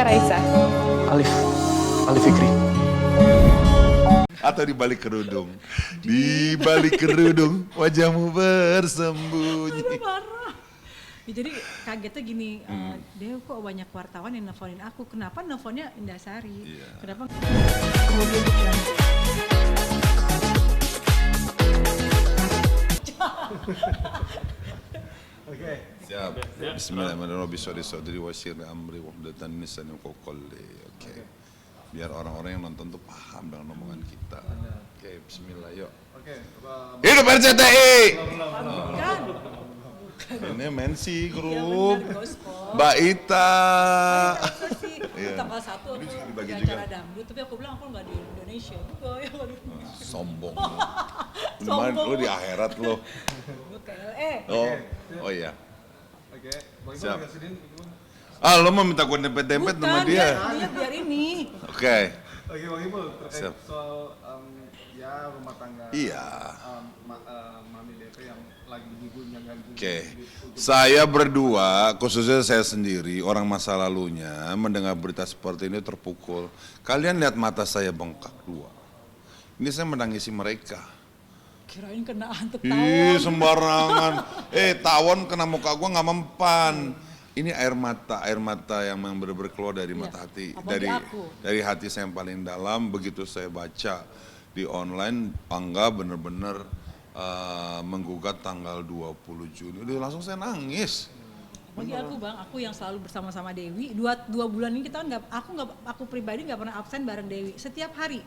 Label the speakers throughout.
Speaker 1: saya Raisa.
Speaker 2: Alif Fikri.
Speaker 3: Atau di balik kerudung. Di balik kerudung wajahmu bersembunyi.
Speaker 1: Aduh, parah. Ya, jadi kagetnya gini, Dew kok banyak wartawan yang nelfonin aku. Kenapa nelfonnya Indasari?
Speaker 3: Iya.
Speaker 1: Kenapa? Kemudian dia
Speaker 2: Oke.
Speaker 3: Siap. Bismillahirrahmanirrahim. Bismillahirrahmanirrahim. Wasyirni amri wahdatan min lisani yafqahu qawli. Oke. Biar orang-orang yang nonton tuh paham dengan omongan kita. Oke, bismillah yuk.
Speaker 2: Oke.
Speaker 3: Hidup RCTI.
Speaker 1: kan?
Speaker 3: Ini Mensi
Speaker 1: Iya
Speaker 3: grup.
Speaker 1: benar, gospel.
Speaker 3: Mbak Ita.
Speaker 1: Masa sih,
Speaker 3: Iya.
Speaker 1: tanggal 1 aku
Speaker 3: Ini juga
Speaker 1: di
Speaker 3: dibagi
Speaker 1: acara
Speaker 3: juga.
Speaker 1: dangdut, tapi aku bilang aku nggak di Indonesia juga ya.
Speaker 3: Sombong.
Speaker 1: Sombong.
Speaker 3: Lu di akhirat lo.
Speaker 1: Gue ke LA.
Speaker 3: Oh iya.
Speaker 2: Oke. Bang Iqbal
Speaker 3: Siap.
Speaker 2: agak sedih gimana?
Speaker 3: Lo mau minta gue dempet-dempet sama
Speaker 1: Bukan,
Speaker 3: dia?
Speaker 1: dia biar ini.
Speaker 3: Oke.
Speaker 2: Oke, Bang Iqbal terkait
Speaker 3: Siap.
Speaker 2: soal ya rumah tangga.
Speaker 3: Iya.
Speaker 2: Mami DP yang lagi digunyang-gunyang.
Speaker 3: Oke, saya berdua, khususnya saya sendiri, orang masa lalunya, mendengar berita seperti ini terpukul. Kalian lihat mata saya bengkak dua. Ini saya menangisi mereka.
Speaker 1: Kirain kena hantu
Speaker 3: Ih,
Speaker 1: tawon.
Speaker 3: sembarangan. Tawon kena muka gua nggak mempan. Ini air mata yang benar-benar keluar dari mata hati,
Speaker 1: apalagi aku.
Speaker 3: dari hati saya yang paling dalam. Begitu saya baca di online, Angga benar-benar menggugat tanggal 20 Juni. Udah langsung saya nangis.
Speaker 1: Bagi aku bang, aku yang selalu bersama-sama Dewi. Dua bulan ini kita aku pribadi nggak pernah absen bareng Dewi. Setiap hari,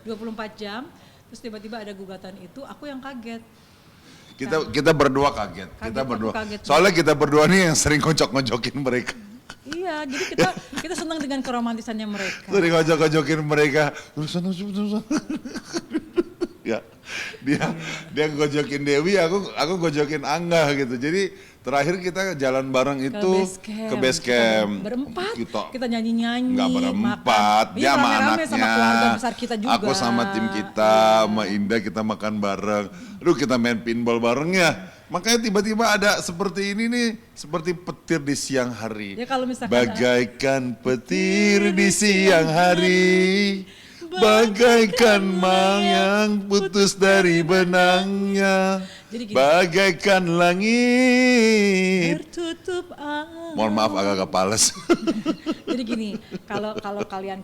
Speaker 1: 24 jam. Terus tiba-tiba ada gugatan itu, aku yang kaget.
Speaker 3: Kita berdua kaget. Kita
Speaker 1: Kaget,
Speaker 3: berdua.
Speaker 1: aku kaget.
Speaker 3: Soalnya kita berdua nih yang sering ngojok-ngojokin mereka.
Speaker 1: Iya, jadi kita senang dengan keromantisannya mereka.
Speaker 3: Sering ngojok-ngojokin mereka. Terus. Ya, dia gojokin Dewi, aku gojokin Angga gitu. Jadi terakhir kita jalan bareng itu ke base camp.
Speaker 1: Berempat,
Speaker 3: Kita
Speaker 1: kita nyanyi-nyanyi.
Speaker 3: nggak berempat,
Speaker 1: makan.
Speaker 3: dia sama
Speaker 1: Rame-rame
Speaker 3: anaknya.
Speaker 1: sama keluarga besar kita juga.
Speaker 3: Aku sama tim kita, sama Indah kita makan bareng. Aduh, kita main pinball bareng ya. Makanya tiba-tiba ada seperti ini nih, seperti petir di siang hari.
Speaker 1: Ya, kalau misalkan
Speaker 3: bagaikan petir di siang hari. Bagaikan mayang putus dari benangnya.
Speaker 1: Jadi gini.
Speaker 3: Bagaikan langit.
Speaker 1: Tertutup awan.
Speaker 3: Mohon maaf agak pales.
Speaker 1: Jadi gini, kalau kalian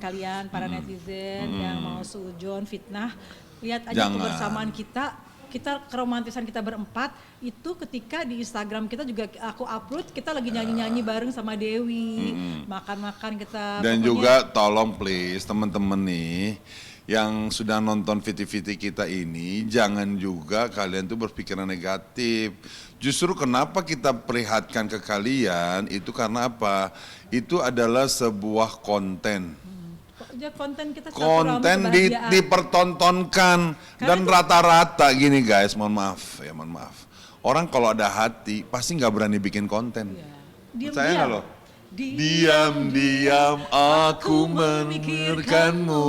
Speaker 1: para netizen yang mau sujon fitnah, lihat aja
Speaker 3: Jangan.
Speaker 1: kebersamaan kita keromantisan kita berempat itu ketika di Instagram kita juga aku upload kita lagi nyanyi-nyanyi bareng sama Dewi, makan-makan kita.
Speaker 3: Dan
Speaker 1: pokoknya
Speaker 3: juga tolong please teman-teman nih yang sudah nonton VT-VT kita ini, jangan juga kalian tuh berpikiran negatif. Justru kenapa kita perlihatkan ke kalian itu karena apa? Itu adalah sebuah konten.
Speaker 1: ya konten kita silaturahmi
Speaker 3: Konten
Speaker 1: kebahagiaan.
Speaker 3: dipertontonkan dan rata-rata gini guys, mohon maaf. Orang kalau ada hati pasti nggak berani bikin konten.
Speaker 1: Diam-diam.
Speaker 3: Percaya nggak lo? Diam-diam aku memikirkanmu.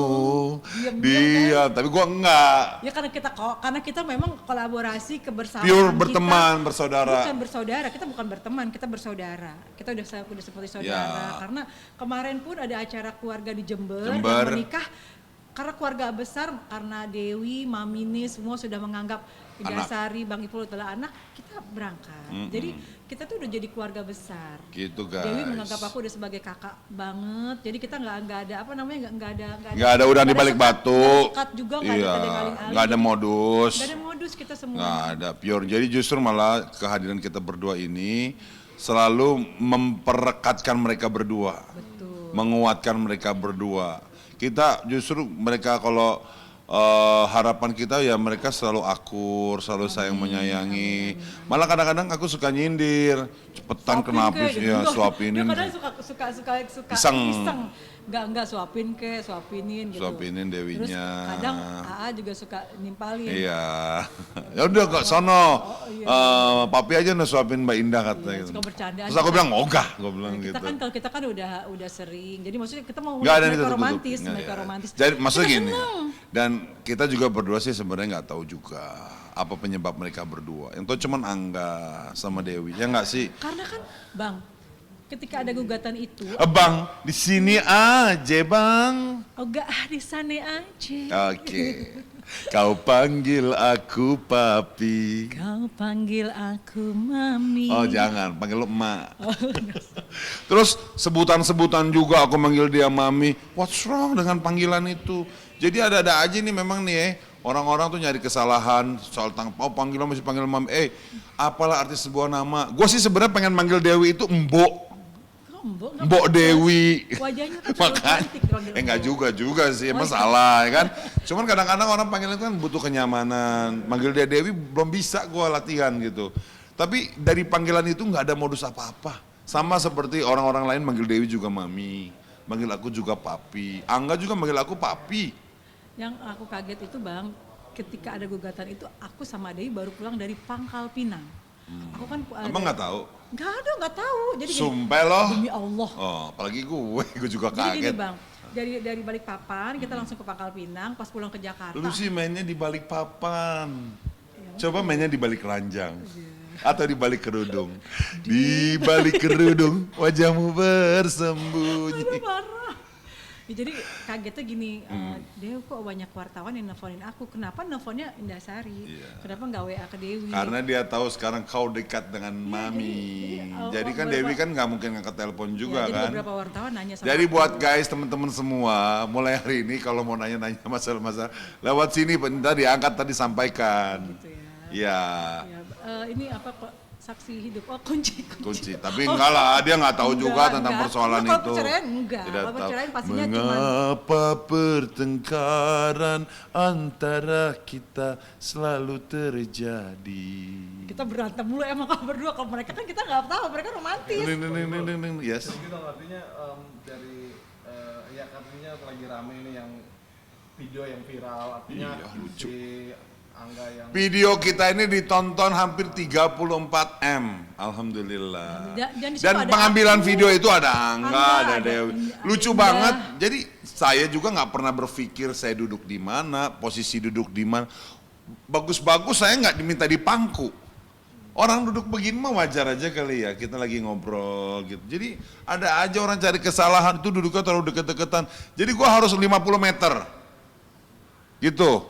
Speaker 3: Diam, tapi gua enggak.
Speaker 1: Ya karena kita memang kolaborasi kebersamaan
Speaker 3: Pure
Speaker 1: kita.
Speaker 3: berteman, bersaudara.
Speaker 1: Bukan bersaudara, kita bukan berteman, kita bersaudara. Kita udah seperti saudara.
Speaker 3: Ya.
Speaker 1: Karena kemarin pun ada acara keluarga di Jember. yang
Speaker 3: Jember.
Speaker 1: menikah karena keluarga besar, karena Dewi, Mami Nis semua sudah menganggap Indasari, Bang Ipul adalah anak, kita berangkat. Jadi kita tuh udah jadi keluarga besar.
Speaker 3: Gitu guys.
Speaker 1: Dewi menganggap aku udah sebagai kakak banget. Jadi kita nggak ada apa namanya nggak
Speaker 3: Nggak ada udang di balik batu.
Speaker 1: Sekat juga nggak
Speaker 3: Iya,
Speaker 1: ada ngaling-aling.
Speaker 3: nggak ada modus.
Speaker 1: Nggak ada modus kita semua.
Speaker 3: Nggak ada pure. Jadi justru malah kehadiran kita berdua ini selalu memperekatkan mereka berdua.
Speaker 1: Betul.
Speaker 3: Menguatkan mereka berdua. Kita justru mereka kalau harapan kita ya mereka selalu akur, selalu sayang menyayangi. Malah kadang-kadang aku suka nyindir, cepetan kenapa sih ya suapinin.
Speaker 1: Dia kadang suka
Speaker 3: Iseng.
Speaker 1: Enggak suapinin gitu.
Speaker 3: Suapinin Dewinya.
Speaker 1: Terus kadang AA juga suka nimpalin.
Speaker 3: Iya. Ya udah kok sono. Papi aja suapin Mbak Indah katanya.
Speaker 1: Iya,
Speaker 3: gitu.
Speaker 1: suka bercandaan.
Speaker 3: Terus aku bilang ogah, gue bilang
Speaker 1: Kita
Speaker 3: gitu.
Speaker 1: kan kalau kita kan udah sering. Jadi maksudnya kita mau
Speaker 3: Nggak ada
Speaker 1: mereka
Speaker 3: itu
Speaker 1: romantis,
Speaker 3: Nggak,
Speaker 1: mereka
Speaker 3: ya.
Speaker 1: romantis.
Speaker 3: Jadi maksudnya
Speaker 1: Kita
Speaker 3: gini.
Speaker 1: seneng.
Speaker 3: Dan kita juga berdua sih sebenarnya nggak tahu juga apa penyebab mereka berdua. Yang tahu cuman Angga sama Dewi. Ya nggak sih?
Speaker 1: Karena kan Bang, ketika ada gugatan itu,
Speaker 3: Bang, di sini aja bang.
Speaker 1: oh enggak di sana aja.
Speaker 3: Oke. Kau panggil aku papi.
Speaker 1: Kau panggil aku mami.
Speaker 3: Oh jangan, panggil lu emak. Terus sebutan-sebutan juga aku manggil dia mami. What's wrong dengan panggilan itu? Jadi ada-ada aja nih memang nih orang-orang tuh nyari kesalahan soal oh panggilan masih panggil mami. Apalah arti sebuah nama? Gue sih sebenarnya pengen manggil Dewi itu Mbok. Mbok Dewi.
Speaker 1: Wajahnya kan
Speaker 3: Makan.
Speaker 1: cantik dipanggil
Speaker 3: Enggak
Speaker 1: Mbok.
Speaker 3: juga sih, emang salah ya kan. Cuman kadang-kadang orang panggil itu kan butuh kenyamanan. Manggil dia Dewi belum bisa gua latihan gitu. Tapi dari panggilan itu nggak ada modus apa-apa. Sama seperti orang-orang lain manggil Dewi juga mami, manggil aku juga papi. Angga juga manggil aku papi.
Speaker 1: Yang aku kaget itu Bang, ketika ada gugatan itu aku sama Dewi baru pulang dari Pangkal Pinang. Aku kan
Speaker 3: Emang nggak tahu?
Speaker 1: nggak tahu. Jadi gini,
Speaker 3: Sumpah loh.
Speaker 1: demi Allah.
Speaker 3: Oh, apalagi gue juga
Speaker 1: Jadi gini
Speaker 3: kaget.
Speaker 1: Bang, dari Balikpapan kita langsung ke Pangkal Pinang, pas pulang ke Jakarta.
Speaker 3: Lu sih mainnya di balik papan. Coba mainnya di balik ranjang. Atau di balik kerudung. Di balik kerudung wajahmu bersembunyi.
Speaker 1: Aduh parah. Ya, jadi kagetnya gini, Dew kok banyak wartawan yang nelfonin aku, kenapa nelfonnya Indasari?
Speaker 3: Iya.
Speaker 1: Kenapa nggak WA ke Dewi?
Speaker 3: Karena dia tahu sekarang kau dekat dengan mami. Jadi kan Dewi kan nggak mungkin ngangkat telepon juga
Speaker 1: jadi
Speaker 3: kan.
Speaker 1: beberapa wartawan nanya sama
Speaker 3: Jadi
Speaker 1: aku.
Speaker 3: buat guys teman-teman semua, mulai hari ini kalau mau nanya-nanya masalah-masalah lewat sini tadi diangkat tadi sampaikan.
Speaker 1: Gitu ya.
Speaker 3: Iya.
Speaker 1: Ya, ini apa kok saksi hidup? Oh kunci.
Speaker 3: Tapi enggak lah, dia nggak tahu juga tentang
Speaker 1: enggak.
Speaker 3: persoalan
Speaker 1: Kalau
Speaker 3: itu.
Speaker 1: perceraian enggak.
Speaker 3: Tidak
Speaker 1: Kalau
Speaker 3: tahu.
Speaker 1: perceraian pastinya cuman
Speaker 3: Mengapa pertengkaran antara kita selalu terjadi?
Speaker 1: kita berantem mulu emang kalau berdua, kalau mereka kan kita nggak tahu, mereka romantis.
Speaker 3: Yes.
Speaker 2: Terus gitu artinya dari ya artinya lagi rame nih yang video yang viral, artinya
Speaker 3: Iya, lucu.
Speaker 2: si Angga yang
Speaker 3: Video kita ini ditonton hampir 34 M, alhamdulillah.
Speaker 1: Dan di situ
Speaker 3: Dan
Speaker 1: ada
Speaker 3: pengambilan
Speaker 1: aku,
Speaker 3: video itu ada Angga, ada
Speaker 1: ada
Speaker 3: Dewi.
Speaker 1: Indah.
Speaker 3: Lucu banget. Jadi saya juga nggak pernah berpikir saya duduk di mana, posisi duduk di mana. Bagus-bagus saya nggak diminta di pangku. Orang duduk begini mah wajar aja kali ya, kita lagi ngobrol gitu. Jadi ada aja orang cari kesalahan, itu duduknya terlalu deket-deketan. Jadi gua harus 50 meter. Gitu.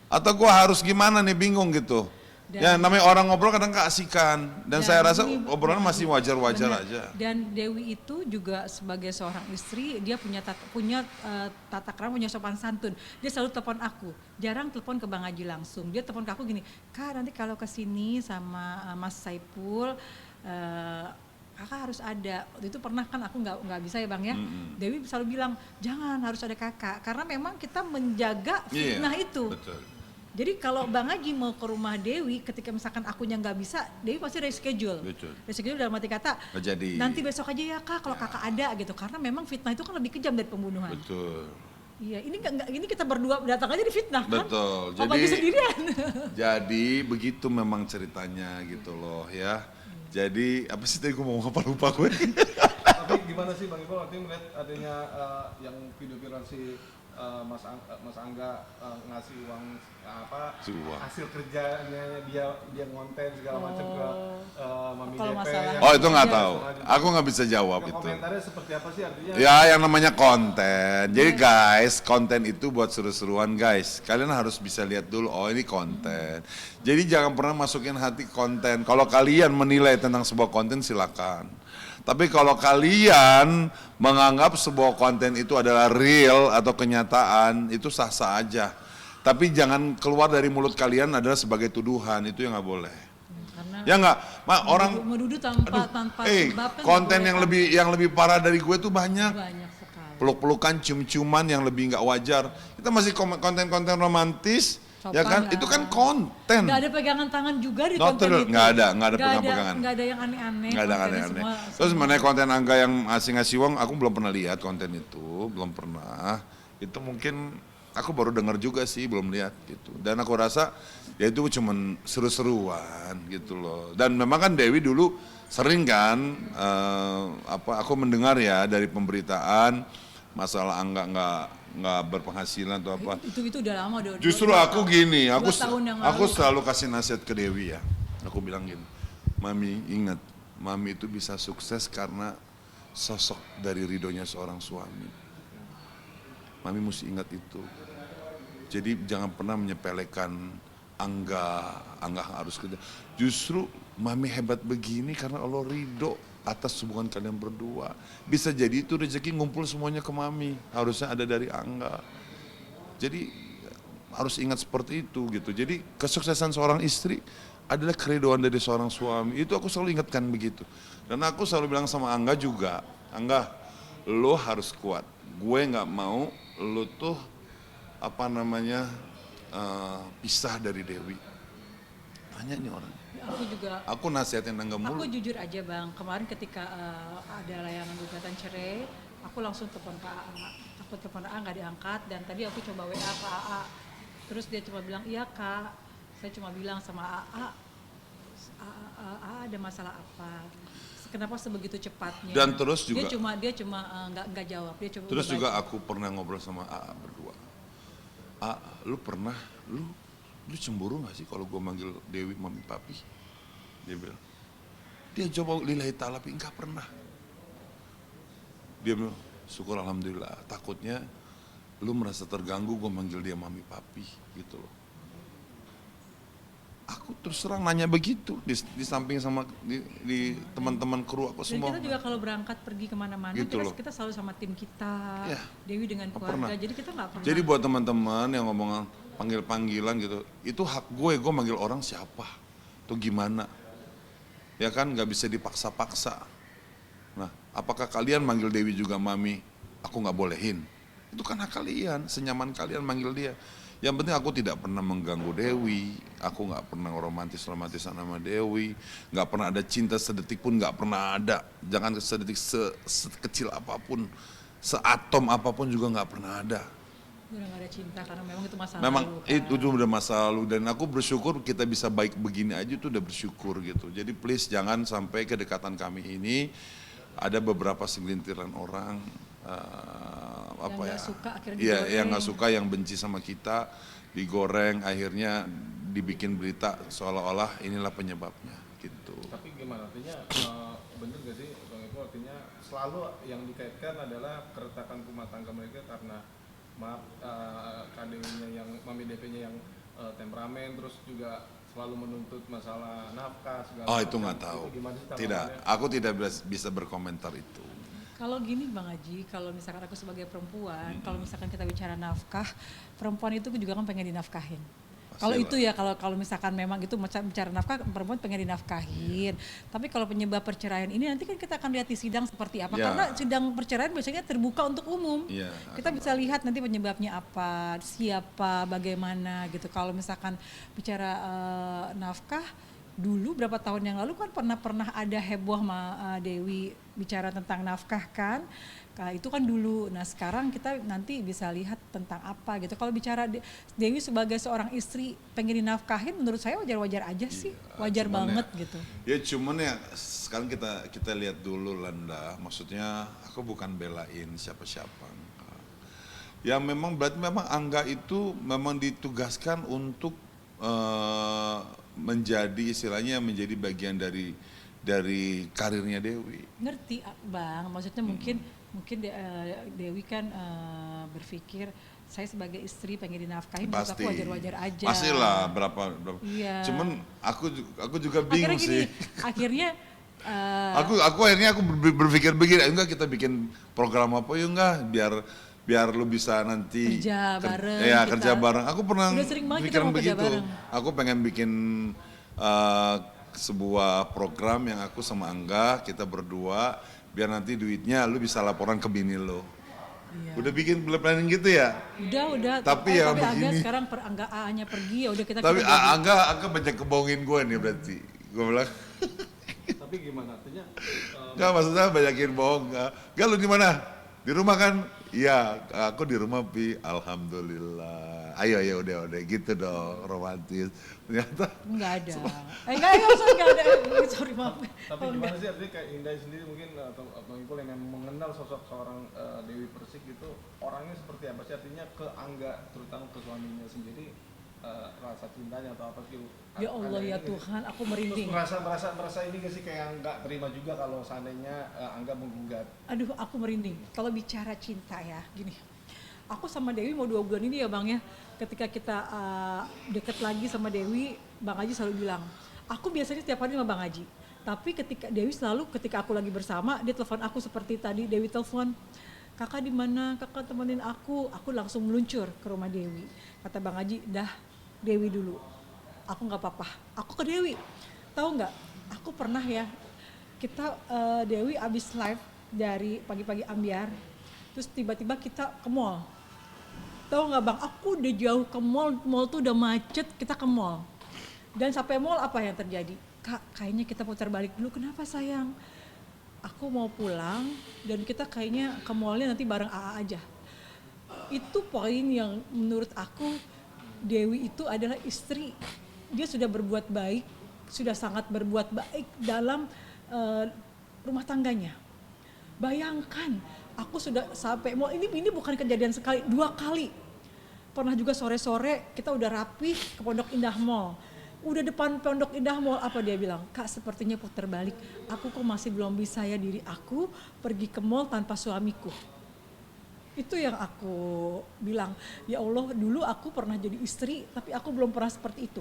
Speaker 3: Atau gua harus gimana nih, bingung gitu. Ya namanya orang ngobrol kadang keasikan. Dan saya rasa
Speaker 1: ini
Speaker 3: obrolan masih wajar-wajar
Speaker 1: benar.
Speaker 3: aja.
Speaker 1: Dan Dewi itu juga sebagai seorang istri, dia punya tata krama, punya sopan santun. Dia selalu telepon aku, jarang telepon ke Bang Haji langsung. Dia telepon ke aku gini, Kak nanti kalau kesini sama Mas Saipul, kakak harus ada. Waktu itu pernah kan aku nggak bisa ya Bang ya. Dewi selalu bilang jangan, harus ada kakak, karena memang kita menjaga fitnah itu.
Speaker 3: Betul.
Speaker 1: Jadi kalau Bang Haji mau ke rumah Dewi, ketika misalkan akunya nggak bisa, Dewi pasti reschedule.
Speaker 3: Betul.
Speaker 1: Reschedule dalam arti kata,
Speaker 3: Nggak jadi.
Speaker 1: nanti besok aja ya Kak, kalau kakak ada gitu. Karena memang fitnah itu kan lebih kejam dari pembunuhan.
Speaker 3: Betul.
Speaker 1: Iya, ini kita berdua datang aja di fitnah kan?
Speaker 3: Betul.
Speaker 1: Apalagi sendirian.
Speaker 3: Jadi begitu memang ceritanya gitu loh ya. Jadi apa sih tadi gue mau ngapa lupa gue.
Speaker 2: tapi gimana sih Bang Iqbal artinya melihat adanya yang video viral si Mas Angga ngasih uang
Speaker 3: Uang.
Speaker 2: hasil kerjanya dia ngonten segala macam ke Mami
Speaker 1: Kalau
Speaker 2: DP.
Speaker 1: masalah-
Speaker 3: Oh itu nggak
Speaker 1: Iya.
Speaker 3: tahu. Aku nggak bisa jawab
Speaker 2: Yang
Speaker 3: itu.
Speaker 2: komentarnya seperti apa sih artinya?
Speaker 3: Ya yang namanya konten. Jadi guys, konten itu buat seru-seruan guys. Kalian harus bisa lihat dulu, oh ini konten. Jadi jangan pernah masukin hati konten. Kalau kalian menilai tentang sebuah konten silakan. Tapi kalau kalian menganggap sebuah konten itu adalah real atau kenyataan, itu sah-sah aja. Tapi jangan keluar dari mulut kalian adalah sebagai tuduhan, itu yang nggak boleh.
Speaker 1: Karena
Speaker 3: Ya nggak, orang
Speaker 1: menuduh tanpa sebab kan
Speaker 3: konten
Speaker 1: nggak boleh,
Speaker 3: yang lebih parah dari gue tuh banyak.
Speaker 1: banyak sekali.
Speaker 3: Peluk-pelukan, cium-ciuman yang lebih nggak wajar. Kita masih konten-konten romantis, ya
Speaker 1: Sopan
Speaker 3: kan?
Speaker 1: lah.
Speaker 3: Itu kan konten.
Speaker 1: Nggak ada pegangan tangan juga di
Speaker 3: Not
Speaker 1: konten
Speaker 3: real.
Speaker 1: itu.
Speaker 3: Nggak ada pegang-pegangan.
Speaker 1: Nggak ada yang aneh-aneh.
Speaker 3: Nggak ada
Speaker 1: kontennya
Speaker 3: aneh-aneh.
Speaker 1: semua-
Speaker 3: Terus mengenai konten Angga yang ngasih uang, aku belum pernah lihat konten itu, belum pernah. Itu mungkin aku baru dengar juga sih, belum lihat gitu. Dan aku rasa ya itu cuman seru-seruan gitu loh. Dan memang kan Dewi dulu sering kan, aku mendengar ya dari pemberitaan masalah Angga nggak berpenghasilan atau apa.
Speaker 1: Itu udah lama udah.
Speaker 3: Justru
Speaker 1: dua
Speaker 3: aku
Speaker 1: tahun.
Speaker 3: gini, aku
Speaker 1: 2 tahun yang
Speaker 3: aku
Speaker 1: lalu.
Speaker 3: selalu kasih nasihat ke Dewi ya. Aku bilang gini, Mami ingat, Mami itu bisa sukses karena sosok dari ridhonya seorang suami. Mami mesti ingat itu. Jadi jangan pernah menyepelekan Angga harus kerja. Justru Mami hebat begini karena Allah ridho atas hubungan kalian berdua. Bisa jadi itu rezeki ngumpul semuanya ke Mami. Harusnya ada dari Angga. Jadi harus ingat seperti itu gitu. Jadi kesuksesan seorang istri adalah keridoan dari seorang suami. Itu aku selalu ingatkan begitu. Dan aku selalu bilang sama Angga juga, Angga, lo harus kuat. Gue nggak mau lo tuh pisah dari Dewi. Tanya nih orang.
Speaker 1: Aku juga,
Speaker 3: Aku nasihatin Angga
Speaker 1: aku
Speaker 3: mulu.
Speaker 1: jujur aja Bang, kemarin ketika ada layanan gugatan cerai, aku langsung telepon ke AA. Aku telepon AA nggak diangkat, dan tadi aku coba WA ke AA. Terus dia cuma bilang, iya Kak, saya cuma bilang sama AA, AA ada masalah apa? Kenapa sebegitu cepatnya?
Speaker 3: Dan terus juga,
Speaker 1: dia cuma nggak jawab. Dia coba
Speaker 3: terus juga aku pernah ngobrol sama AA berdua. Lu cemburu gak sih kalau gue manggil Dewi mami papi? Dia bilang, dia coba lillahi ta'ala tapi enggak pernah. Dia bilang, syukur alhamdulillah, takutnya lu merasa terganggu gue manggil dia mami papi gitu loh. Aku terus terang nanya begitu di samping sama di teman-teman kru aku
Speaker 1: Dan
Speaker 3: semua.
Speaker 1: kita juga kalau berangkat pergi kemana-mana,
Speaker 3: Gitu loh.
Speaker 1: kita selalu sama tim kita,
Speaker 3: Ya,
Speaker 1: Dewi dengan
Speaker 3: nggak
Speaker 1: keluarga.
Speaker 3: pernah.
Speaker 1: Jadi kita nggak pernah.
Speaker 3: Jadi buat teman-teman yang ngomong panggil-panggilan gitu, itu hak gue manggil orang siapa, tuh gimana, ya kan nggak bisa dipaksa-paksa. Nah, apakah kalian manggil Dewi juga mami, aku nggak bolehin? Itu kan hak kalian, senyaman kalian manggil dia. Yang penting aku tidak pernah mengganggu Dewi, aku nggak pernah romantisan sama Dewi, nggak pernah ada cinta sedetik pun nggak pernah ada. Jangan sedetik sekecil apapun, seatom apapun juga nggak pernah ada.
Speaker 1: Udah gak ada cinta karena memang itu masa
Speaker 3: Memang
Speaker 1: lalu. Kan.
Speaker 3: itu udah masa lalu dan aku bersyukur kita bisa baik begini aja itu udah bersyukur gitu. Jadi please jangan sampai kedekatan kami ini ada beberapa segelintiran orang
Speaker 1: Yang nggak suka akhirnya
Speaker 3: Iya,
Speaker 1: digoreng.
Speaker 3: yang nggak suka, yang benci sama kita digoreng, akhirnya dibikin berita seolah-olah inilah penyebabnya gitu.
Speaker 2: Tapi gimana artinya bener gak sih Bang Eko, artinya selalu yang dikaitkan adalah keretakan rumah tangga mereka karena maaf KDW-nya yang mami DP-nya yang temperamen, terus juga selalu menuntut masalah nafkah segala
Speaker 3: Oh
Speaker 2: macam.
Speaker 3: itu nggak tahu.
Speaker 2: Itu gimana sih
Speaker 3: Tidak,
Speaker 2: tanggapannya?
Speaker 3: aku tidak bisa berkomentar itu.
Speaker 1: Kalau gini Bang Haji, kalau misalkan aku sebagai perempuan, kalau misalkan kita bicara nafkah, perempuan itu juga kan pengen dinafkahin. Kalau itu ya, kalau misalkan memang itu bicara nafkah, perempuan pengen dinafkahin. Tapi kalau penyebab perceraian ini nanti kan kita akan lihat di sidang seperti apa.
Speaker 3: Ya.
Speaker 1: Karena sidang perceraian biasanya terbuka untuk umum.
Speaker 3: Iya,
Speaker 1: Kita bisa lihat nanti penyebabnya apa, siapa, bagaimana gitu. Kalau misalkan bicara nafkah, dulu berapa tahun yang lalu kan pernah ada heboh sama Dewi bicara tentang nafkah kan. Nah, itu kan dulu. Nah, sekarang kita nanti bisa lihat tentang apa gitu. Kalau bicara Dewi sebagai seorang istri pengen dinafkahin, menurut saya wajar-wajar aja sih. Wajar banget gitu.
Speaker 3: Ya cuman ya sekarang kita lihat dulu Landa, maksudnya aku bukan belain siapa-siapa. Ya memang berarti memang Angga itu memang ditugaskan untuk menjadi bagian dari karirnya Dewi.
Speaker 1: Ngerti Bang, maksudnya mungkin Dewi kan berpikir saya sebagai istri pengen dinafkahin, menurut aku wajar-wajar aja.
Speaker 3: Pastilah berapa.
Speaker 1: Iya.
Speaker 3: Cuman aku juga bingung
Speaker 1: akhirnya gini,
Speaker 3: sih.
Speaker 1: Akhirnya
Speaker 3: Aku akhirnya berpikir begini, enggak kita bikin program apa yuk enggak biar lu bisa nanti
Speaker 1: Kerja bareng
Speaker 3: ya
Speaker 1: kita.
Speaker 3: kerja bareng. Aku pernah
Speaker 1: Udah sering banget kita
Speaker 3: pikiran
Speaker 1: mau kerja
Speaker 3: begitu.
Speaker 1: bareng.
Speaker 3: Aku pengen bikin sebuah program yang aku sama Angga kita berdua biar nanti duitnya lu bisa laporan ke bini lo.
Speaker 1: iya.
Speaker 3: Udah bikin planning gitu ya?
Speaker 1: Udah.
Speaker 3: Tapi ya
Speaker 1: Angga
Speaker 3: begini.
Speaker 1: sekarang Angga A-nya pergi, ya udah kita
Speaker 3: Tapi
Speaker 1: jadi.
Speaker 3: Angga banyak kebohongin gue nih berarti. Gue bilang
Speaker 2: Tapi gimana artinya
Speaker 3: enggak, maksudnya banyakin bohong. Enggak, lu di mana? Di rumah kan? Iya, aku di rumah Pi. Alhamdulillah. Ayo udah gitu dong, romantis. Ternyata
Speaker 1: Enggak ada. Enggak ada. Sorry maaf.
Speaker 2: tapi gimana sih artinya kayak Indah sendiri mungkin atau Bang Ipul yang mengenal sosok seorang Dewi Persik gitu, orangnya seperti apa sih, artinya ke Angga terutama ke suaminya sendiri rasa cintanya atau apa sih?
Speaker 1: Ya Allah ya Tuhan, aku merinding.
Speaker 2: Terus merasa ini gak sih kayak nggak terima juga kalau seandainya Angga menggugat?
Speaker 1: Aduh, aku merinding. Kalau bicara cinta ya, gini. Aku sama Dewi mau 2 bulan ini ya Bang ya. Ketika kita deket lagi sama Dewi, Bang Haji selalu bilang, aku biasanya setiap hari sama Bang Haji. Tapi ketika Dewi selalu ketika aku lagi bersama, dia telepon aku seperti tadi Dewi telepon. Kakak di mana? Kakak temenin aku. Aku langsung meluncur ke rumah Dewi. Kata Bang Haji, dah Dewi dulu. Aku nggak apa-apa. Aku ke Dewi. Tahu nggak? Aku pernah ya. Kita Dewi abis live dari pagi-pagi ambiar. Terus tiba-tiba kita ke mall. Tahu nggak Bang? Aku udah jauh ke mall. Mall tuh udah macet. Kita ke mall. Dan sampai mall apa yang terjadi? Kak, kayaknya kita putar balik dulu. Kenapa sayang? Aku mau pulang dan kita kayaknya ke mallnya nanti bareng AA aja. Itu poin yang menurut aku Dewi itu adalah istri. Dia sudah berbuat baik, sudah sangat berbuat baik dalam rumah tangganya. Bayangkan, aku sudah sampai mall, ini bukan kejadian sekali, 2 kali. Pernah juga sore-sore kita udah rapih ke Pondok Indah Mall. Udah depan Pondok Indah Mall, apa dia bilang? Kak, sepertinya putar balik. Aku kok masih belum bisa ya diri aku pergi ke mall tanpa suamiku. Itu yang aku bilang, ya Allah dulu aku pernah jadi istri tapi aku belum pernah seperti itu.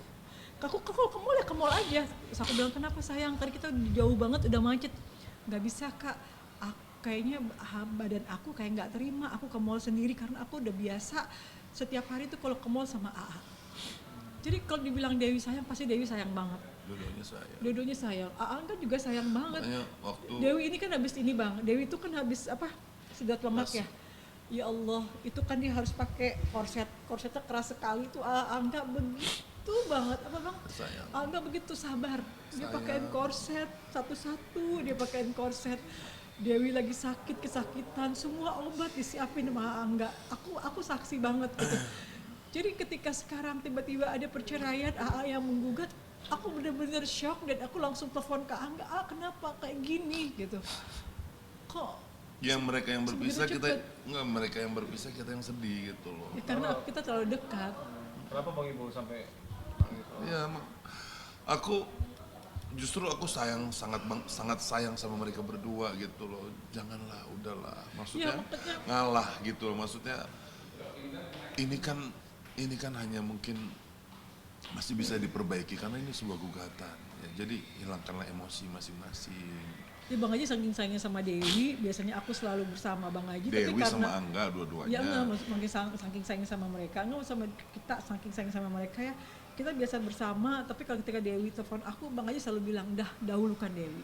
Speaker 1: Aku kalau ke mall ya ke mall aja. Terus aku bilang, kenapa sayang? Tadi kita jauh banget udah macet. Gak bisa Kak, kayaknya badan aku kayak gak terima aku ke mall sendiri karena aku udah biasa setiap hari tuh kalau ke mall sama AA. Jadi kalau dibilang Dewi sayang, pasti Dewi sayang banget. Dua-duanya sayang. Aan kan juga sayang banget. Dewi ini kan habis ini Bang. Dewi itu kan habis apa? Sedot lemak ya. Ya Allah, itu kan dia harus pakai korset. Korsetnya keras sekali tuh. Angga begitu banget apa Bang?
Speaker 3: Sayang.
Speaker 1: Angga begitu sabar. Dia pakaiin korset satu-satu, dia pakaiin korset. Dewi lagi sakit, kesakitan, semua obat disiapin sama Angga. Aku saksi banget gitu. Jadi ketika sekarang tiba-tiba ada perceraian AA yang menggugat, aku benar-benar shock dan aku langsung telepon ke Angga, kenapa kayak gini gitu. Kok
Speaker 3: Yang mereka yang berpisah
Speaker 1: cepet.
Speaker 3: mereka yang berpisah kita yang sedih gitu loh.
Speaker 1: Ya, karena kita terlalu dekat.
Speaker 2: Kenapa Bang Ibu sampai
Speaker 3: Ya, aku sangat sayang sama mereka berdua gitu loh. Janganlah, udahlah. Maksudnya
Speaker 1: makanya
Speaker 3: ngalah gitu loh. Maksudnya ini kan hanya mungkin masih bisa diperbaiki karena ini sebuah gugatan. Ya, jadi hilangkanlah emosi masing-masing.
Speaker 1: Ya Bang Haji saking sayangnya sama Dewi, biasanya aku selalu bersama Bang Haji.
Speaker 3: Dewi
Speaker 1: tapi karena
Speaker 3: sama Angga dua-duanya.
Speaker 1: Ya enggak, makin saking sayang sama mereka, enggak sama kita saking sayang sama mereka ya. Kita biasa bersama, tapi kalau ketika Dewi telepon aku, Bang Haji selalu bilang, dahulukan Dewi.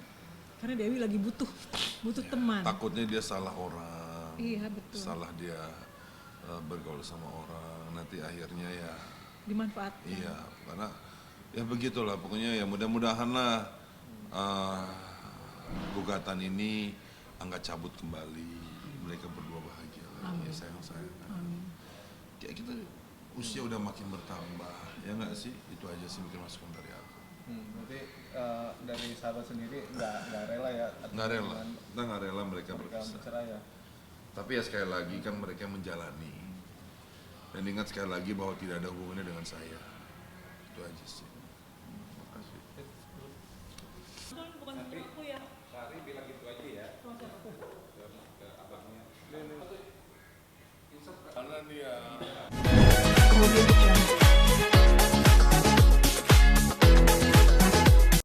Speaker 1: Karena Dewi lagi butuh teman.
Speaker 3: Takutnya dia salah orang.
Speaker 1: Iya betul.
Speaker 3: Salah dia bergaul sama orang, nanti akhirnya ya
Speaker 1: Dimanfaatkan.
Speaker 3: iya, karena ya begitulah pokoknya ya mudah-mudahan lah gugatan ini Angga cabut kembali, mereka berdua bahagia lagi, sayang-sayang. Kayak kita usia udah makin bertambah, ya nggak sih? Itu aja sih mungkin masukan dari aku.
Speaker 2: Berarti dari sahabat sendiri nggak rela ya?
Speaker 3: Nggak rela, kita nggak rela mereka berpisah.
Speaker 2: bercerai ya?
Speaker 3: Tapi ya sekali lagi kan mereka menjalani. Dan ingat sekali lagi bahwa tidak ada hubungannya dengan saya. Itu aja sih. Makasih.
Speaker 1: Bukan aku ya.
Speaker 2: Sari bilang gitu aja ya. Ke abangnya.
Speaker 3: Karena dia
Speaker 1: Kemudian